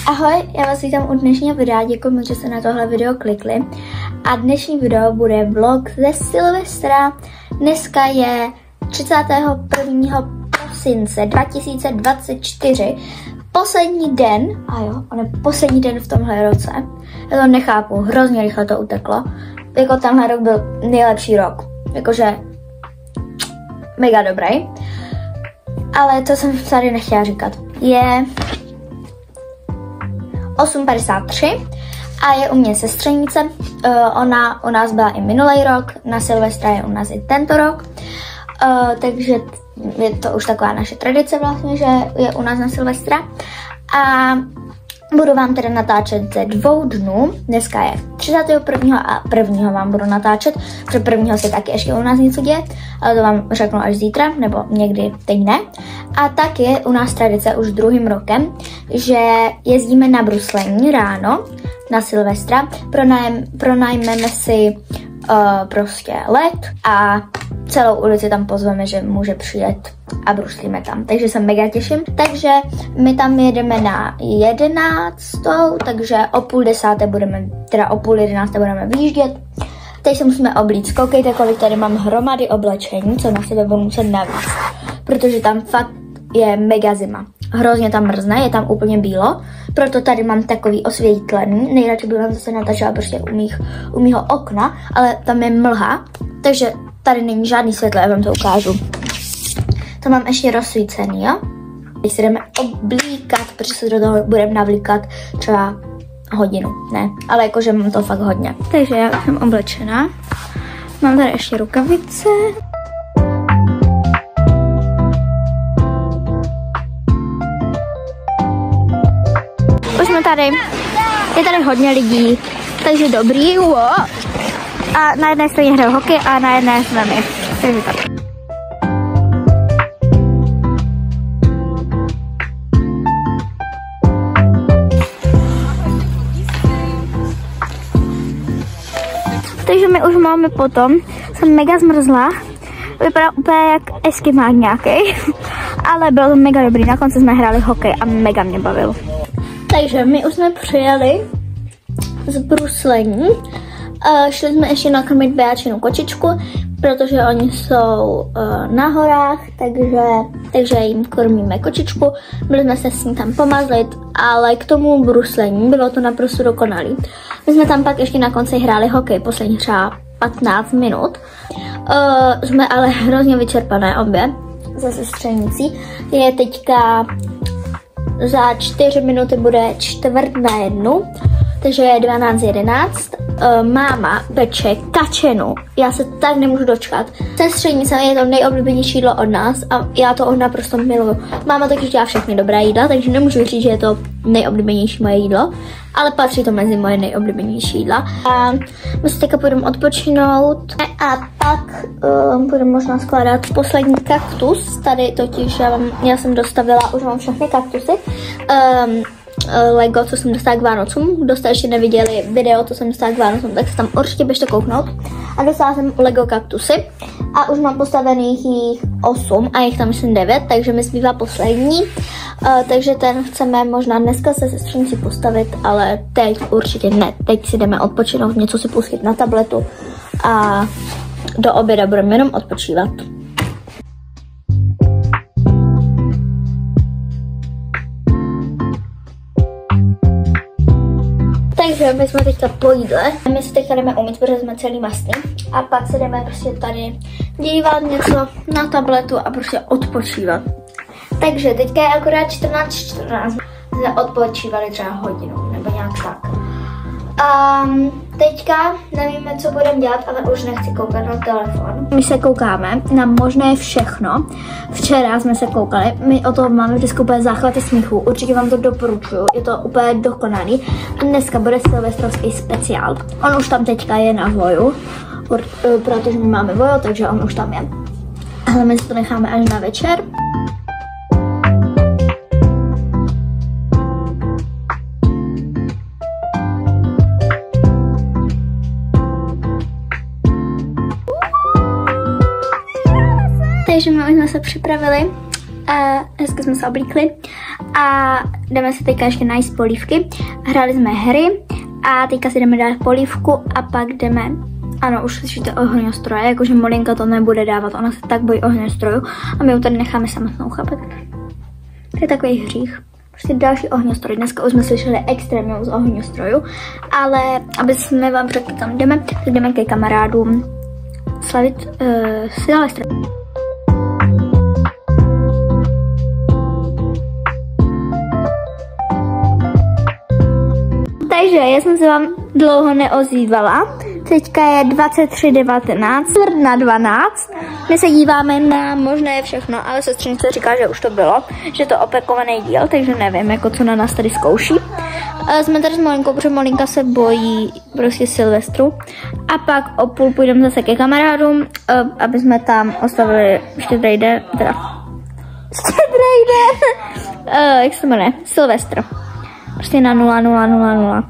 Ahoj, já vás vítám u dnešního videa, děkuji moc, že jste na tohle video klikli. A dnešní video bude vlog ze Silvestra. Dneska je 31. prosince 2024. Poslední den, a jo, on je poslední den v tomhle roce. Já to nechápu, hrozně rychle to uteklo. Jako tenhle rok byl nejlepší rok. Jakože mega dobrý. Ale to jsem tady nechtěla říkat. Je 8:53 a je u mě sestřenice. Ona u nás byla i minulý rok, na Silvestra je u nás i tento rok. Takže je to už taková naše tradice vlastně, že je u nás na Silvestra. A budu vám teda natáčet ze 2 dnů. Dneska je 31. a 1. vám budu natáčet, protože 1. se taky ještě u nás něco děje, ale to vám řeknu až zítra, nebo někdy teď ne. A tak je u nás tradice už 2. rokem, že jezdíme na bruslení ráno na Silvestra, pronajmeme si prostě led a celou ulici tam pozveme, že může přijet a bruslíme tam. Takže se mega těším. Takže my tam jedeme na 11, takže o 10:30 budeme vyjíždět. Teď se musíme oblíct. Koukejte, kolik tady mám hromady oblečení, co na sebe budu muset navíc. Protože tam fakt je mega zima. Hrozně tam mrzne, je tam úplně bílo. Proto tady mám takový osvětlený. Nejradši bych vám zase natáčela prostě u mýho okna, ale tam je mlha, takže tady není žádný světlo, já vám to ukážu. To mám ještě rozsvícený, jo? Teď se jdeme oblíkat, protože se do toho budeme navlíkat třeba hodinu, ne? Ale jakože mám to fakt hodně. Takže já už jsem oblečená. Mám tady ještě rukavice. Už jsme tady, je tady hodně lidí, takže dobrý, wow. A na jedné straně hrajou hokej a na jedné jsme my. Takže tak. Takže my už máme potom, jsem mega zmrzla, vypadá úplně jak eskimák nějaký, ale bylo to mega dobrý, na konci jsme hráli hokej a mega mě bavil. Takže my už jsme přijeli z bruslení. Šli jsme ještě nakrmit Beačinu kočičku, protože oni jsou na horách, takže jim krmíme kočičku. Byli jsme se s ní tam pomazlit, ale k tomu bruslení bylo to naprosto dokonalý. My jsme tam pak ještě na konci hráli hokej, poslední třeba 15 minut. Jsme ale hrozně vyčerpané obě za sestřenicí. Je teďka za 4 minuty bude 12:45, takže je 12:11. Máma peče kačenu. Já se tak nemůžu dočkat. Sestřenice je to nejoblíbenější jídlo od nás a já to naprosto miluju. Máma taky dělá všechny dobré jídla, takže nemůžu říct, že je to nejoblíbenější moje jídlo, ale patří to mezi moje nejoblíbenější jídla. A my se teďka půjdeme odpočinout a pak budeme možná skládat poslední kaktus. Tady totiž já jsem dostavila, už mám všechny kaktusy. Lego, co jsem dostala k Vánocům. Kdo jste ještě neviděli video, co jsem dostala k Vánocům, tak se tam určitě běžte kouknout. A dostala jsem Lego kaktusy a už mám postavených jich 8 a jich tam myslím 9, takže mi zbývá poslední. Takže ten chceme možná dneska se sestřenici postavit, ale teď určitě ne. Teď si jdeme odpočinout, něco si pustit na tabletu a do oběda budeme jenom odpočívat. Takže my jsme teďka po jídle. My se teďka jdeme umýt, protože jsme celý mastný. A pak se jdeme prostě tady dívat něco na tabletu a prostě odpočívat. Takže teďka je akorát 14:14. Jsme odpočívali třeba hodinu nebo nějak tak. A teďka nevíme, co budeme dělat, ale už nechci koukat na telefon. My se koukáme na možné všechno. Včera jsme se koukali, my o toho máme vždycky úplně záchvaty smíchu. Určitě vám to doporučuju, je to úplně dokonalý. A dneska bude silvestrovský speciál. On už tam teďka je na Voju, protože my máme Vojo, takže on už tam je. Ale my si to necháme až na večer. Takže my jsme se připravili a dneska jsme se oblíkli a jdeme se teďka ještě najíst polívky. Hráli jsme hry a teďka si jdeme dát polívku a pak jdeme, ano, už slyšíte ohňostroje, jakože Molinka to nebude dávat, ona se tak bojí ohňostrojů a my ho tady necháme samotnou, chápete? To je takový hřích. Prostě další ohňostroj. Dneska už jsme slyšeli extrémně z ohňostrojů, ale aby jsme vám řekli, kam jdeme, tak jdeme ke kamarádům slavit Silvestra. Takže já jsem se vám dlouho neozývala. Teďka je 23:19, na 12. My se díváme na možné všechno, ale sestřenice říká, že už to bylo, že to opakovaný díl, takže nevím, jako co na nás tady zkouší. Jsme tady s Molinkou, protože Molinka se bojí prostě Silvestru. A pak o půl půjdeme zase ke kamarádům, aby jsme tam oslavili štědrý den, jak se to jmenuje, Silvestr. Prostě na 0:00:00.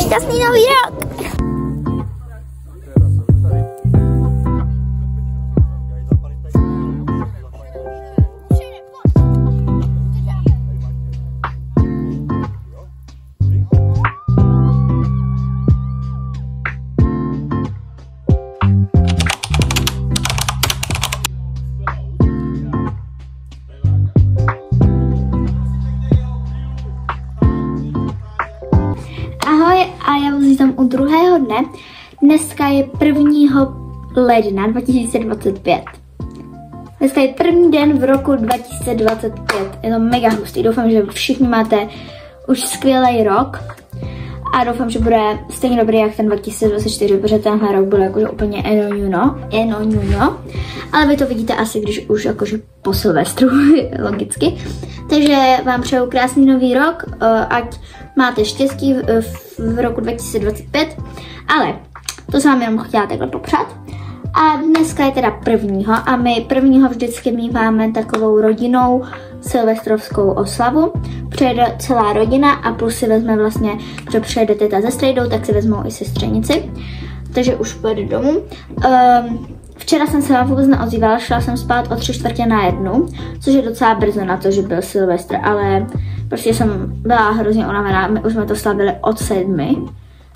Šťastný nový rok! Ahoj, a já vás vítám u druhého dne. Dneska je 1. ledna 2025. Dneska je první den v roku 2025. Je to mega hustý. Doufám, že všichni máte už skvělý rok. A doufám, že bude stejně dobrý jak ten 2024, protože tenhle rok byl jakože úplně eno. Ale vy to vidíte asi, když už jakože po Silvestru, logicky. Takže vám přeju krásný nový rok, ať máte štěstí v roku 2025, ale to jsem vám jenom chtěla takhle popřát. A dneska je teda 1. a my 1. vždycky míváme takovou rodinou silvestrovskou oslavu. Přijede celá rodina a plus si vezme vlastně, protože přijede teta se strejdou, tak si vezmou i sestřenici. Takže už pojede domů. Včera jsem se vám vůbec neozývala, šla jsem spát o 3/4 což je docela brzo na to, že byl Silvestr, ale prostě jsem byla hrozně unavená, my už jsme to slavili od 7,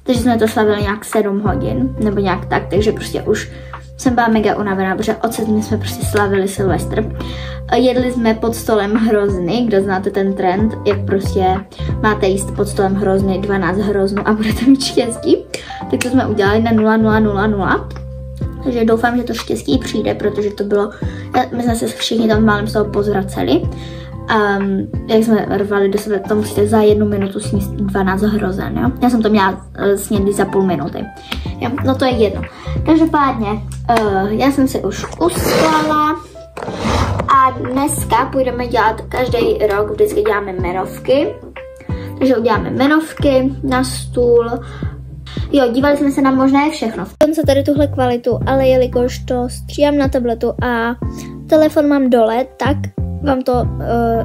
takže jsme to slavili nějak 7 hodin, nebo nějak tak, takže prostě už jsem byla mega unavená, protože od 7 jsme prostě slavili Silvestr. Jedli jsme pod stolem hrozny, kdo znáte ten trend, jak prostě máte jíst pod stolem hrozny, 12 hroznů a budete mít štěstí. Tak to jsme udělali na 0:00:00. Takže doufám, že to štěstí přijde, protože to bylo, my jsme se všichni tam málem z toho pozvraceli. Jak jsme rvali do sebe, to musíte za 1 minutu sníst 12 hrozen, jo? Já jsem to měla snědli za půl minuty. Jo? No to je jedno. Každopádně, já jsem si už uspala a dneska půjdeme dělat každý rok, vždycky děláme menovky. Takže uděláme menovky na stůl. Jo, dívali jsme se na možné všechno. Mám se tady tuhle kvalitu, ale jelikož to stříhám na tabletu a telefon mám dole, tak vám to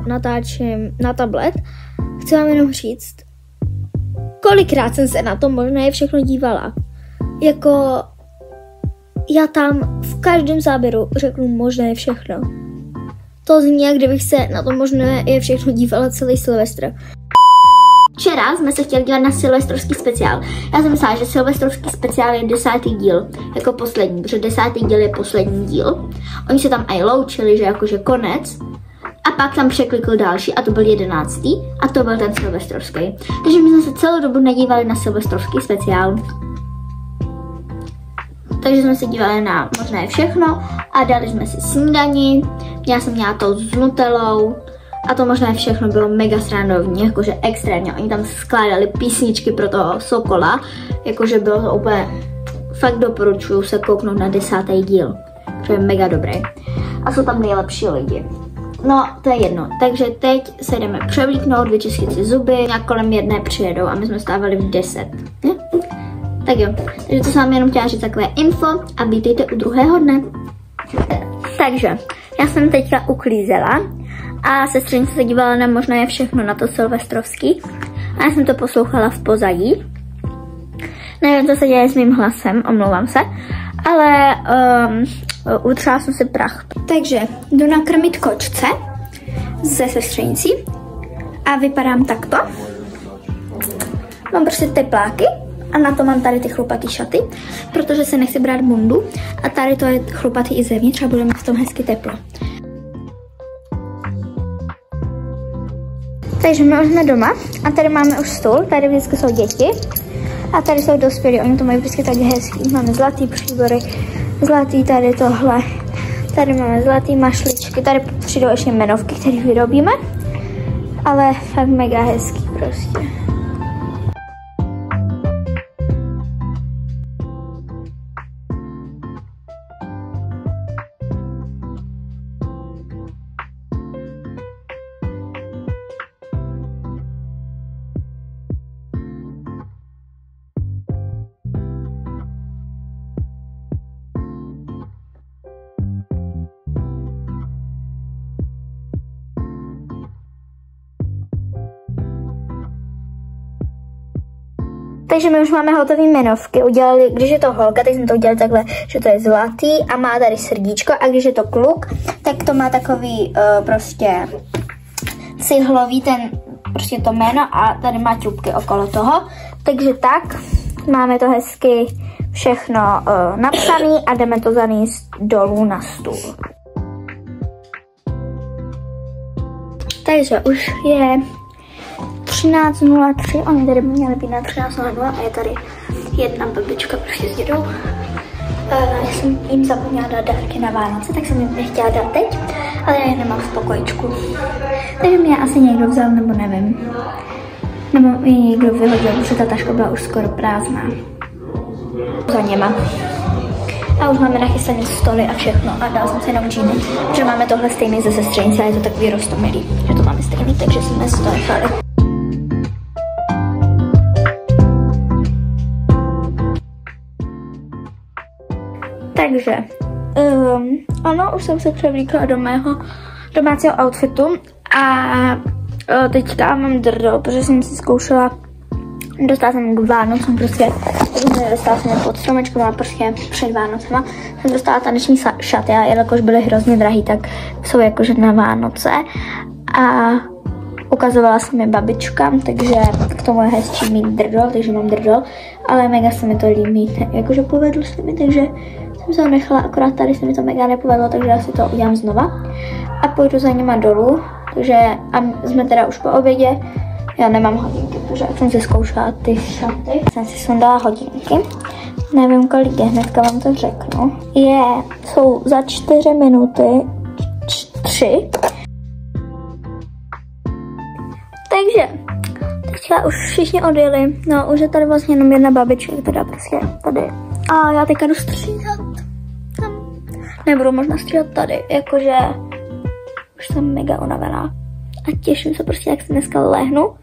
natáčím na tablet. Chci vám jenom říct, kolikrát jsem se na to možné všechno dívala. Jako, já tam v každém záběru řeknu možné všechno. To zní, jak kdybych se na to možné je všechno dívala celý Silvestr. Včera jsme se chtěli dělat na silvestrovský speciál. Já jsem myslela, že silvestrovský speciál je 10. díl, jako poslední, protože 10. díl je poslední díl. Oni se tam aj loučili, že jakože konec. A pak tam překlikl další a to byl 11. a to byl ten silvestrovský. Takže my jsme se celou dobu nedívali na silvestrovský speciál. Takže jsme se dívali na možné všechno a dali jsme si snídani. Já jsem měla to s nutellou. A to možná všechno bylo mega srandovní, jakože extrémně. Oni tam skládali písničky pro toho Sokola, jakože bylo to úplně, fakt doporučuju se kouknout na 10. díl, to je mega dobrý. A jsou tam nejlepší lidi. No, to je jedno. Takže teď se jdeme převlíknout, vyčistit si zuby, nějak kolem 1 přijedou a my jsme stávali v 10. Ne? Tak jo, takže to jsem vám jenom chtěla říct takové info a vítejte u druhého dne. Takže, já jsem teďka uklízela a sestřenice se dívala na možné všechno na to silvestrovský a já jsem to poslouchala v pozadí. Nevím, co se děje s mým hlasem, omlouvám se. ale utřela jsem si prach. Takže jdu nakrmit kočce ze sestřenicí a vypadám takto. Mám prostě tepláky a na to mám tady ty chlupatý šaty, protože se nechci brát bundu a tady to je chlupatý i zevnitř a bude mít v tom hezky teplo. Takže my už jsme doma a tady máme už stůl, tady vždycky jsou děti a tady jsou dospělí, oni to mají vždycky tak hezký. Máme zlatý příbory, zlatý tady tohle, tady máme zlatý mašličky, tady přijdou ještě jmenovky, které vyrobíme, ale fakt mega hezký prostě. Takže my už máme hotové jmenovky. Udělali, když je to holka, tak jsme to udělali takhle, že to je zlatý a má tady srdíčko. A když je to kluk, tak to má takový prostě cihlový prostě to jméno a tady má ťupky okolo toho. Takže tak, máme to hezky všechno napsané a jdeme to zanést dolů na stůl. Takže už je 13:03, oni tady měli být na 13:00 a je tady jedna babička prostě s dědou. Já jsem jim zapomněla dát dárky na Vánoce, tak jsem jim nechtěla dát teď, ale já je nemám v pokojičku. Takže mě asi někdo vzal, nebo nevím. Nebo mě někdo vyhodil, protože ta taška byla už skoro prázdná. Za něma. A už máme nachystané stoly a všechno a dala jsem si jenom džíny, že máme tohle stejný ze sestřenice a je to takový roztomilý, že to máme stejný, takže jsme si to nechali. Takže, ano, už jsem se převlíkla do mého domácího outfitu a teďka mám drdo, protože jsem si zkoušela, dostala jsem k Vánocům prostě, dostala jsem pod stromečkem a prostě před Vánocema jsem dostala taneční šaty a jelikož byly hrozně drahý, tak jsou jakože na Vánoce a ukazovala jsem je babičkám, takže k tomu je hezčí mít drdo, takže mám drdo, ale mega se mi to líbí, jakože povedlo se mi, takže jsem se ho nechala, akorát tady se mi to mega nepovedlo, takže já si to udělám znova a půjdu za nima dolů, takže a jsme teda už po obědě, já nemám hodinky, protože jak jsem si zkoušela ty šaty, jsem si sundala hodinky, nevím kolik je, hnedka vám to řeknu, jsou za 4 minuty 3, takže teďka už všichni odjeli, no už je tady vlastně jenom jedna babička, která prostě tady. A já teďka jdu stříhat tam. Nebudu možná stříhat tady, jakože už jsem mega unavená. A těším se prostě, jak se dneska lehnu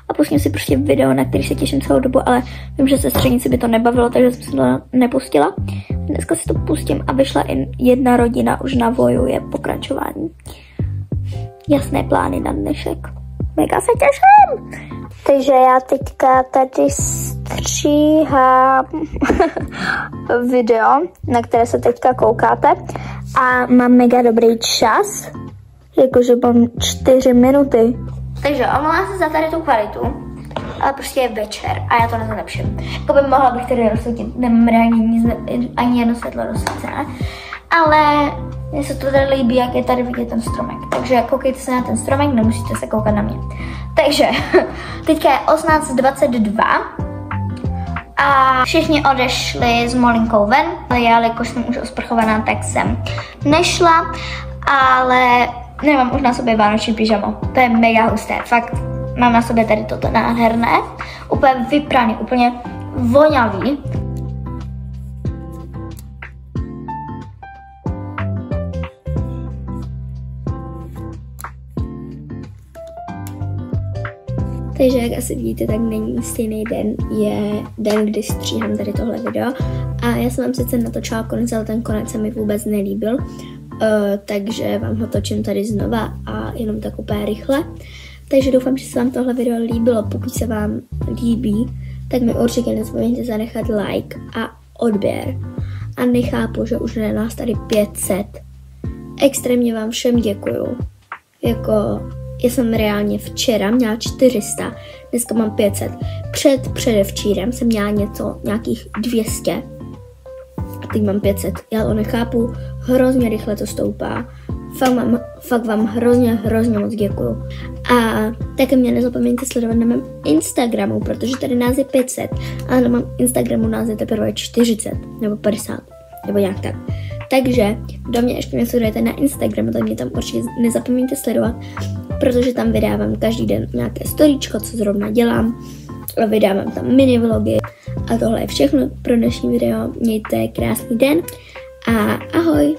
a pustím si prostě video, na který se těším celou dobu, ale vím, že sestřenici by to nebavilo, takže jsem si to nepustila. Dneska si to pustím a vyšla i jedna rodina už na Voju, je pokračování. Jasné plány na dnešek. Mega se těším! Takže já teďka tady stříhám video, na které se teďka koukáte a mám mega dobrý čas, jakože mám 4 minuty. Takže omlouvám se za tady tu kvalitu, ale prostě je večer a já to nezlepším. Jakoby mohla bych tady rozsvítit, nemám ani jedno světlo rozsvícené, ale mně se to tady líbí, jak je tady vidět ten stromek. Takže koukejte se na ten stromek, nemusíte se koukat na mě. Takže teďka je 18:22 a všichni odešli s Molinkou ven, ale já, jakož jsem už osprchovaná, tak jsem nešla, ale nemám už na sobě vánoční pyžamo. To je mega husté, fakt mám na sobě tady toto nádherné, úplně vypraný, úplně vonavý. Takže jak asi vidíte, tak není stejný den, je den, kdy stříhám tady tohle video. A já jsem vám sice natočila konec, ale ten konec se mi vůbec nelíbil. Takže vám ho točím tady znova a jenom tak úplně rychle. Takže doufám, že se vám tohle video líbilo. Pokud se vám líbí, tak mi určitě nezapomeňte zanechat like a odběr. a nechápu, že už je nás tady 500. Extrémně vám všem děkuju. Jako, já jsem reálně včera měla 400, dneska mám 500. Předevčírem jsem měla nějakých 200 a teď mám 500. Já to nechápu, hrozně rychle to stoupá. Fakt vám hrozně moc děkuju. A také mě nezapomeňte sledovat na mém Instagramu, protože tady nás je 500, ale na mém Instagramu nás je teprve 40 nebo 50, nebo nějak tak. Takže kdo mě ještě nesledujete na Instagramu, tak mě tam určitě nezapomeňte sledovat, protože tam vydávám každý den nějaké storíčko, co zrovna dělám. Vydávám tam mini vlogy a tohle je všechno pro dnešní video. Mějte krásný den a ahoj!